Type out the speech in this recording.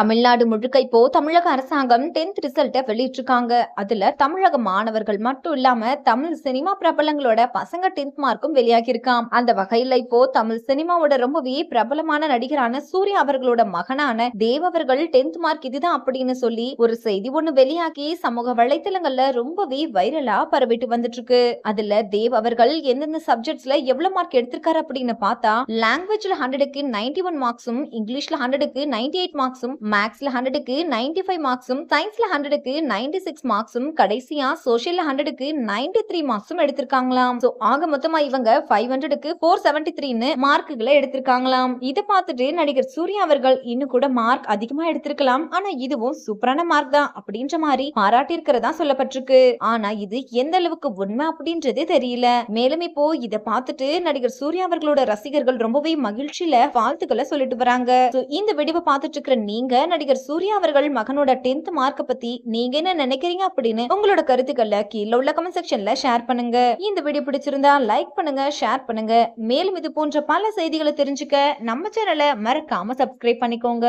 தமிழ்நாடு முழுக்க இப்போ தமிழக அரசாங்கம் 10th ரிசல்ட்ட வெளியிட்டிருக்காங்க. அதுல தமிழக மாணவர்கள் மட்டும் இல்லாம தமிழ் சினிமா பிரபலங்களோட பசங்க 10th மார்க்கும் வெளியாகியிருக்காம். அந்த வகையில இப்போ தமிழ் சினிமாவோட ரொம்பவே பிரபலமான நடிகரான சூர்யா அவர்களோட மகனான தேவ் அவர்கள் 10th மார்க் இதுதான் அப்படின்னு சொல்லி ஒரு செய்தி ஒண்ணு வெளியாகி சமூக வலைத்தளங்கள்ல ரொம்பவே வைரலா பரவிட்டு வந்துட்டு இருக்கு. அதுல தேவ் அவர்கள் எந்தெந்த சப்ஜெக்ட்ஸ்ல எவ்வளவு மார்க் எடுத்திருக்காரு அப்படின்னு பார்த்தா, லாங்குவேஜ்ல 100க்கு 91 மார்க்ஸும், இங்கிலீஷ்ல 100க்கு 98 மார்க்ஸும், மேக்ஸ்ல 100க்கு 95 மார்க்ஸும், சயின்ஸ்ல 100க்கு 96 மார்க்ஸும், கடைசியா சோஷியல்ல 100க்கு 93 மார்க்ஸும் எடுத்திருக்காங்களாம். சோ ஆக மொத்தமா இவங்க 500க்கு 473ன்னு மார்க்குகளை எடுத்திருக்காங்களாம். இத பார்த்துட்டு நடிகர் சூர்யா அவர்கள் இன்னும் கூட மார்க் அதிகமா எடுத்திருக்கலாம், ஆனா இதுவும் சூப்பரான மார்க் தான் அப்படின்ற மாதிரி பாராட்டி இருக்கிறதா சொல்லப்பட்டிருக்கு. ஆனா இது எந்த அளவுக்கு உண்மை அப்படின்றது தெரியல. மேலும் இப்போ இத பார்த்துட்டு நடிகர் சூர்யா அவர்களோட ரசிகர்கள் ரொம்பவே மகிழ்ச்சியில வாழ்த்துக்களை சொல்லிட்டு வராங்க. இந்த வீடியோவை பார்த்துட்டு இருக்கிற நீங்க நடிகர் சூர்யா அவர்கள் மகனோட 10th மார்க்க பத்தி நீங்க என்ன நினைக்கிறீங்க அப்படின்னு உங்களோட கருத்துக்களை கீழே உள்ள கமெண்ட் செக்ஷன்ல ஷேர் பண்ணுங்க. இந்த வீடியோ பிடிச்சிருந்தா லைக் பண்ணுங்க, ஷேர் பண்ணுங்க. மேலும் இது போன்ற பல செய்திகளை தெரிஞ்சுக்க நம்ம சேனலை மறக்காம சப்ஸ்கிரைப் பண்ணிக்கோங்க.